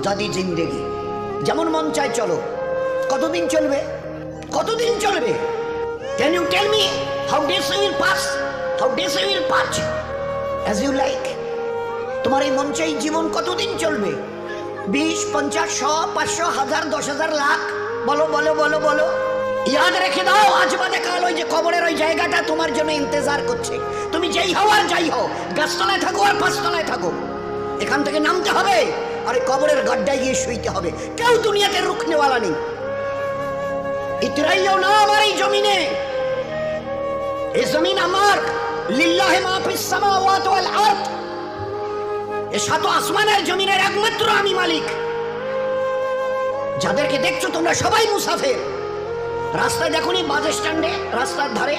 আজাদি জিন্দেগি, যেমন মন চায় চলো। কতদিন চলবে? কতদিন চলবে? Can you tell me how days will pass, how days will pass as you like. তোমার এই মন চাই জীবন কতদিন চলবে? 20, 50, 100, 500, 1000, 10,000, লাখ? বলো বলো বলো বলো। ইয়াদ রেখে দাও, আজ বাদে কাল ওই যে কবরের ওই জায়গাটা তোমার জন্য ইন্তজার করছে। তুমি যেই হও আর যাই হও, গাছতলায় থাকো আর পাঁচতলায় থাকো, এখান থেকে নামতে হবে আর এই কবরের গাড্ডায় গিয়ে শুইতে হবে। কেউ দুনিয়াতে রুখনেওয়ালা নেই। ইতরাইও না আমার এই জমিনে, এই জমিন আমার। লিল্লাহি মা ফিস সামাওয়াতি ওয়াল আরদ, এই সাত আসমানের জমিনের একমাত্র আমি মালিক। যাদেরকে দেখছো তোমরা সবাই মুসাফির। রাস্তায় দেখোনি বাস স্ট্যান্ডে রাস্তার ধারে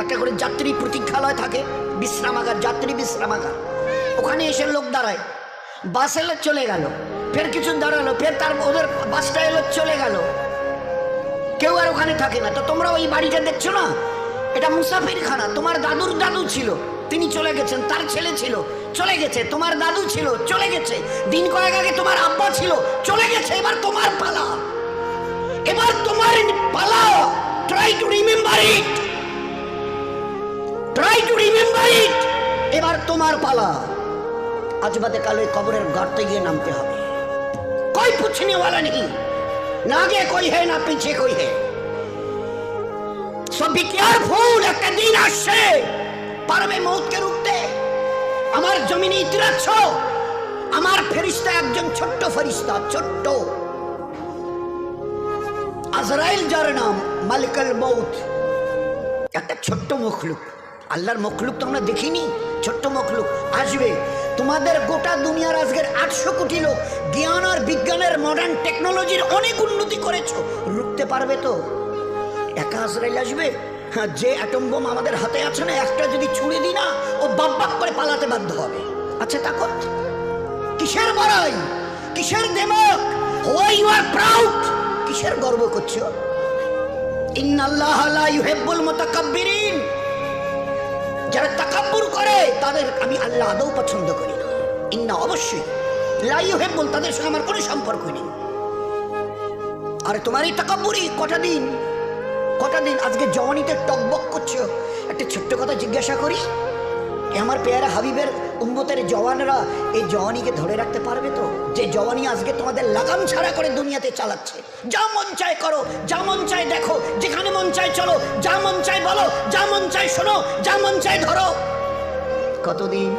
একটা করে যাত্রী প্রতীক্ষালয় থাকে, বিশ্রামাগার, যাত্রী বিশ্রামাগার। ওখানে এসে লোক দাঁড়ায়, বাস এলো চলে গেল, ফের কিছু দাঁড়ালো, ফের তার ওদের বাসটা এলো চলে গেল, কেউ আর ওখানে থাকে না। তো তোমরা ওই বাড়িটা দেখছো না, এটা মুসাফিরখানা। তোমার দাদুর দাদু ছিল, তিনি চলে গেছেন, তার ছেলে ছিল চলে গেছে, তোমার দাদু ছিল চলে গেছে, দিন কয়েক আগে তোমার আব্বা ছিল চলে গেছে। এবার তোমার পালা, এবার তোমার পালা। Try to remember it, try to remember it. এবার তোমার পালা। আজ বাদে কাল ওই কবরের গর্তে গিয়ে নামতে হবে। कोई पूछने वाला नहीं, ना आगे कोई है ना पीछे कोई है। So be careful, একটা দিন আসছে পারবে মৌতকে রুখতে। আমার জমিনে ইতিরাচ্ছ, আমার ফেরেশতা একজন ছোট্ট ফেরেশতা, ছোট্ট আজরাইল, যার নাম মালিকুল মউত। একটা ছোট্ট মখলুক, আল্লাহর মখলুক তো আমরা দেখিনি, ছোট্ট মখলুক আসবে। তোমাদের গোটা দুনিয়ার আজকের 800 কোটি লোক জ্ঞান আর বিজ্ঞানের মডার্ন টেকনোলজির অনেক উন্নতি করেছো, রুখতে পারবে তো? একা আজরাইল আসবে? হ্যাঁ, যে অ্যাটম বোম আমাদের হাতে আছে না, একটা যদি ছুঁড়ে দিই না, ও বাপ বাপ করে পালাতে বাধ্য হবে। আচ্ছা তাকত কিসের বড়াই, কিসের দেমক? হোয়াই ইউ আর প্রাউড, কিসের গর্ব করছো? ইন্নাল্লাহ লা ইউহিব্বুল মুতাকাব্বিরিন, যারা তাকাব্বুর করে তাদের আমি আল্লাহ আদৌ পছন্দ করি না। ইন্না, অবশ্যই, লা ইউহিব্বুল, তাদের সঙ্গে আমার কোনো সম্পর্ক নেই। আর তোমার এই তাকাব্বুরি কটা দিন আজকে জওয়ানিতে টকবক করছো। একটা ছোট্ট কথা জিজ্ঞাসা করি, আমার পেয়ারা হাবিবের উম্মতের জওয়ানরা এই জওয়ানিকে ধরে রাখতে পারবে তো? যে জওয়ানি আজকে তোমাদের লাগাম ছাড়া করে দুনিয়াতে চালাচ্ছে। যা মন চায় করো, যা মন চায় দেখো, যেখানে মন চায় চলো, যা মন চায় বলো, যা মন চায় শোনো, যা মন চায় ধরো। কতদিন?